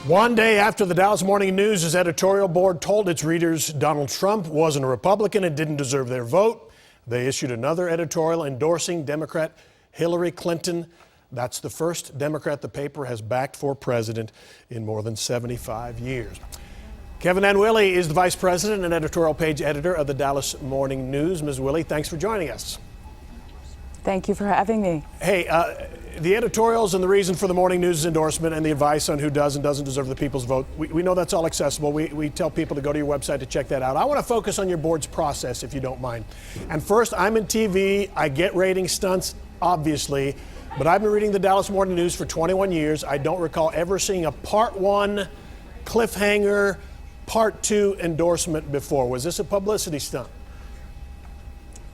One day after the Dallas Morning News' editorial board told its readers Donald Trump wasn't a Republican and didn't deserve their vote, they issued another editorial endorsing Democrat Hillary Clinton. That's the first Democrat the paper has backed for president in more than 75 years. Kevin Anwilly is the vice president and editorial page editor of the Dallas Morning News. Ms. Willie, thanks for joining us. Thank you for having me. Hey, the editorials and the reason for the Morning News endorsement and the advice on who does and doesn't deserve the people's vote, we know that's all accessible. We tell people to go to your website to check that out. I want to focus on your board's process, if you don't mind. And first, I'm in TV. I get rating stunts, obviously, but I've been reading the Dallas Morning News for 21 years. I don't recall ever seeing a Part 1 cliffhanger, Part 2 endorsement before. Was this a publicity stunt?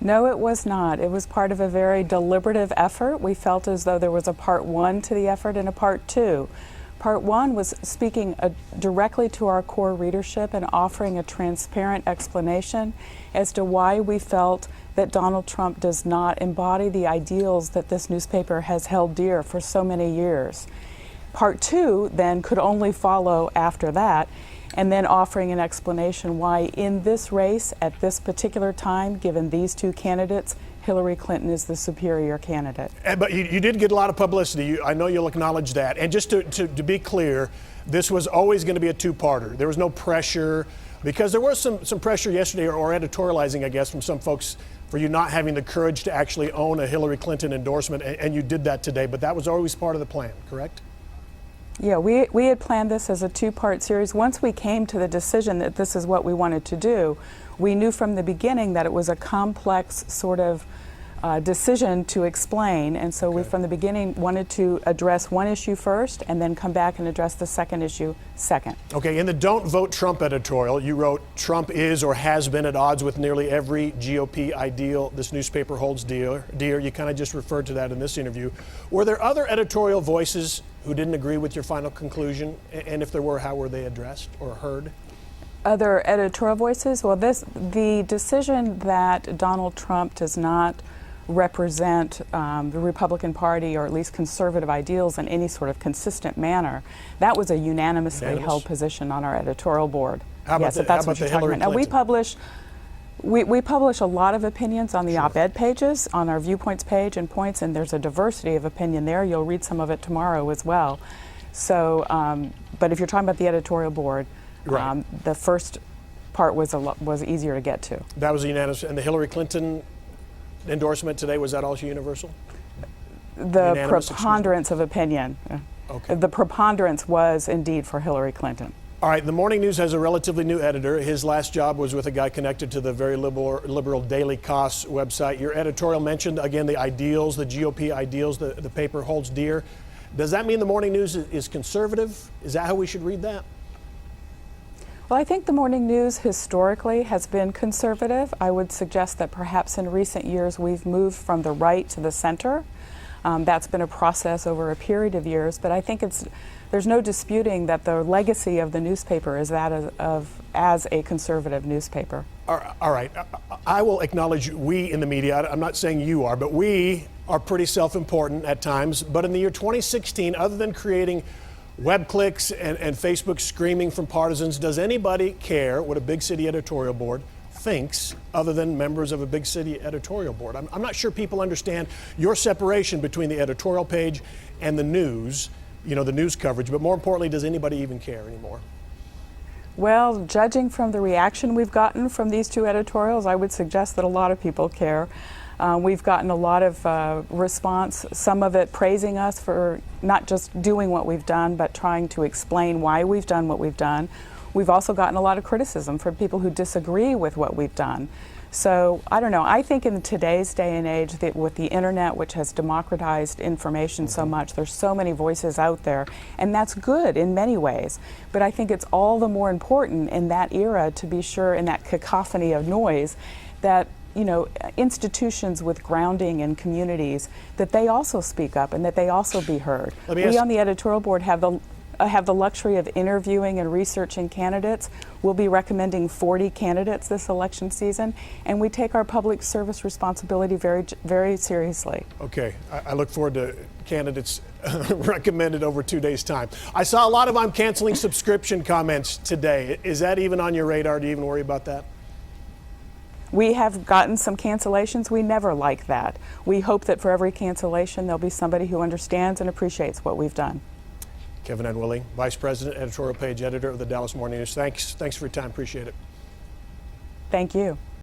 No, it was not. It was part of a very deliberative effort. We felt as though there was a Part 1 to the effort and a Part 2. Part 1 was speaking directly to our core readership and offering a transparent explanation as to why we felt that Donald Trump does not embody the ideals that this newspaper has held dear for so many years. Part 2 then could only follow after that, and then offering an explanation why in this race at this particular time, given these two candidates, Hillary Clinton is the superior candidate. But you did get a lot of publicity. I know you'll acknowledge that. And just to be clear, this was always going to be a two-parter. There was no pressure, because there was some pressure yesterday, or editorializing, I guess, from some folks for you not having the courage to actually own a Hillary Clinton endorsement, and you did that today. But that was always part of the plan, correct? Yeah, we had planned this as a two-part series. Once we came to the decision that this is what we wanted to do, we knew from the beginning that it was a complex sort of decision to explain, and so we from the beginning wanted to address one issue first and then come back and address the second issue second. Okay, in the Don't Vote Trump editorial, you wrote, Trump is or has been at odds with nearly every GOP ideal this newspaper holds dear. You kind of just referred to that in this interview. Were there other editorial voices who didn't agree with your final conclusion? And if there were, how were they addressed or heard? Other editorial voices? Well, the decision that Donald Trump does not represent the Republican Party, or at least conservative ideals, in any sort of consistent manner, that was a unanimously held position on our editorial board. How about that's what you're talking about. Now, we publish a lot of opinions on the op-ed pages, on our viewpoints page and points, and there's a diversity of opinion there. You'll read some of it tomorrow as well. So, but if you're talking about the editorial board, right, the first part was easier to get to. That was a unanimous, and the Hillary Clinton endorsement today, was that also universal? The preponderance of opinion. Okay. The preponderance was indeed for Hillary Clinton. All right, the Morning News has a relatively new editor. His last job was with a guy connected to the very liberal Daily Kos website. Your editorial mentioned, again, the ideals, the GOP ideals the paper holds dear. Does that mean the Morning News is conservative? Is that how we should read that? Well, I think the Morning News historically has been conservative. I would suggest that perhaps in recent years we've moved from the right to the center. That's been a process over a period of years, but I think there's no disputing that the legacy of the newspaper is that as a conservative newspaper. All right. I will acknowledge we in the media, I'm not saying you are, but we are pretty self-important at times. But in the year 2016, other than creating web clicks and Facebook screaming from partisans, does anybody care what a big city editorial board thinks other than members of a big city editorial board? I'm not sure people understand your separation between the editorial page and the news, the news coverage, but more importantly, does anybody even care anymore? Well, judging from the reaction we've gotten from these two editorials, I would suggest that a lot of people care. We've gotten a lot of response, some of it praising us for not just doing what we've done, but trying to explain why we've done what we've done. We've also gotten a lot of criticism from people who disagree with what we've done. So, I don't know, I think in today's day and age, that with the internet, which has democratized information so much, there's so many voices out there, and that's good in many ways. But I think it's all the more important in that era to be sure, in that cacophony of noise, that institutions with grounding in communities, that they also speak up and that they also be heard. We on the editorial board have have the luxury of interviewing and researching candidates. We'll be recommending 40 candidates this election season, and we take our public service responsibility very, very seriously. Okay, I look forward to candidates recommended over 2 days' time. I saw a lot of "I'm canceling subscription" comments today. Is that even on your radar? Do you even worry about that? We have gotten some cancellations. We never like that. We hope that for every cancellation, there'll be somebody who understands and appreciates what we've done. Kevin Unwilling, Vice President, Editorial Page Editor of the Dallas Morning News. Thanks for your time. Appreciate it. Thank you.